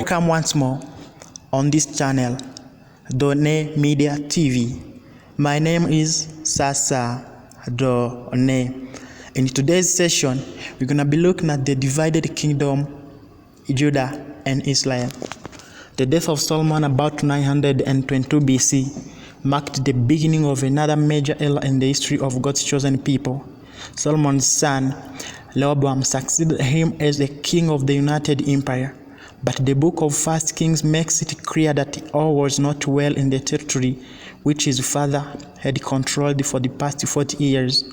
Welcome once more on this channel, Done Media TV. My name is Sasa Done. In today's session, we're going to be looking at the divided kingdom, Judah and Israel. The death of Solomon about 922 BC marked the beginning of another major era in the history of God's chosen people. Solomon's son, Rehoboam, succeeded him as the king of the United Empire. But the book of 1 Kings makes it clear that all was not well in the territory which his father had controlled for the past 40 years.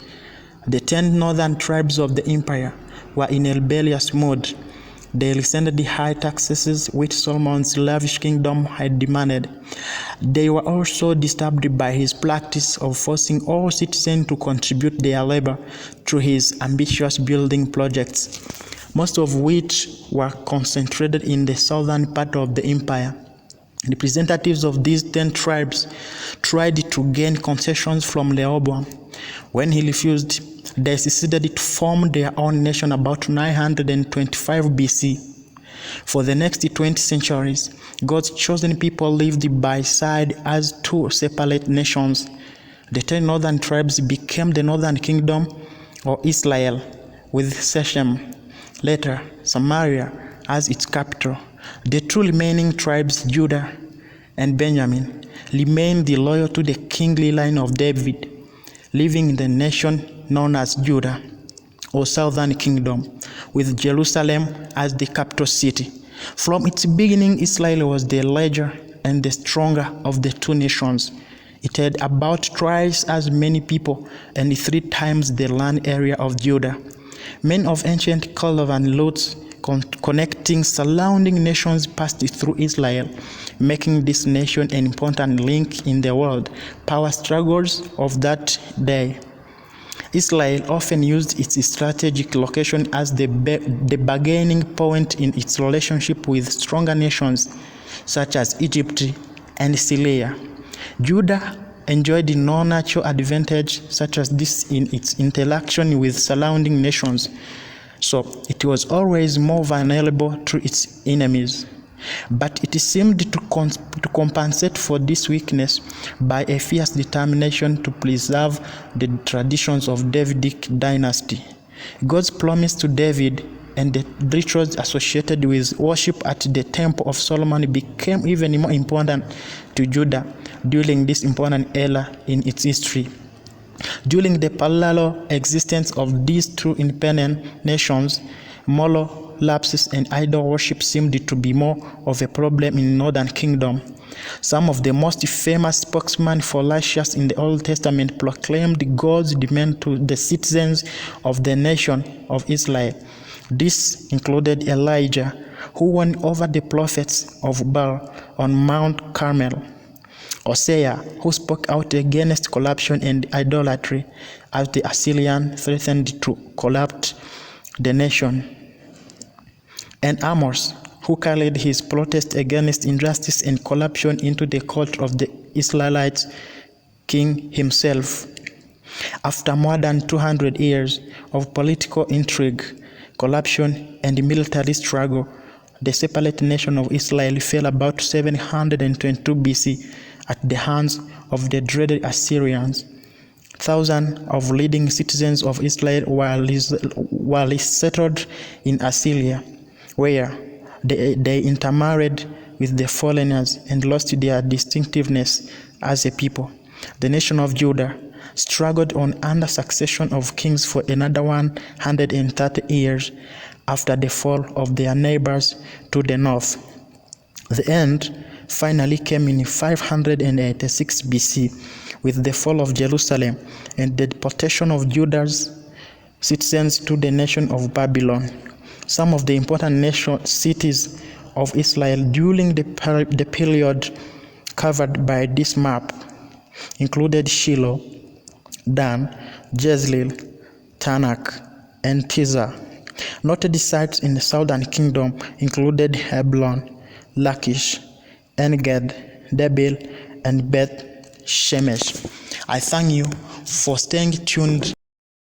The 10 northern tribes of the empire were in a rebellious mood. They resented the high taxes which Solomon's lavish kingdom had demanded. They were also disturbed by his practice of forcing all citizens to contribute their labor to his ambitious building projects, most of which were concentrated in the southern part of the empire. Representatives of these 10 tribes tried to gain concessions from Rehoboam. When he refused, they succeeded to form their own nation about 925 BC. For the next 20 centuries, God's chosen people lived by side as two separate nations. The 10 northern tribes became the northern kingdom, or Israel, with Shechem, later Samaria, as its capital. The two remaining tribes, Judah and Benjamin, remained loyal to the kingly line of David, living in the nation known as Judah, or Southern Kingdom, with Jerusalem as the capital city. From its beginning, Israel was the larger and the stronger of the two nations. It had about twice as many people and 3 times the land area of Judah. Many of ancient caravan routes connecting surrounding nations passed through Israel, making this nation an important link in the world power struggles of that day. Israel often used its strategic location as the bargaining point in its relationship with stronger nations such as Egypt and Syria. Judah enjoyed no natural advantage such as this in its interaction with surrounding nations, so it was always more vulnerable to its enemies. But it seemed to compensate for this weakness by a fierce determination to preserve the traditions of Davidic dynasty. God's promise to David and the rituals associated with worship at the Temple of Solomon became even more important to Judah during this important era in its history. During the parallel existence of these two independent nations, moral lapses and idol worship seemed to be more of a problem in the Northern Kingdom. Some of the most famous spokesmen for righteousness in the Old Testament proclaimed God's demand to the citizens of the nation of Israel. This included Elijah, who won over the prophets of Baal on Mount Carmel; Hosea, who spoke out against corruption and idolatry as the Assyrians threatened to corrupt the nation; and Amos, who carried his protest against injustice and corruption into the court of the Israelite king himself. After more than 200 years of political intrigue, corruption, and military struggle, the separate nation of Israel fell about 722 BC at the hands of the dreaded Assyrians. Thousands of leading citizens of Israel were resettled in Assyria, where they intermarried with the foreigners and lost their distinctiveness as a people. The nation of Judah struggled on under succession of kings for another 130 years after the fall of their neighbors to the north. The end finally came in 586 BC with the fall of Jerusalem and the deportation of Judah's citizens to the nation of Babylon. Some of the important cities of Israel during the period covered by this map included Shiloh, Dan, Jezreel, Tanakh, and Tirzah. Noted sites in the southern kingdom included Hebron, Lachish, En-Ged, Debir, and Beth Shemesh. I thank you for staying tuned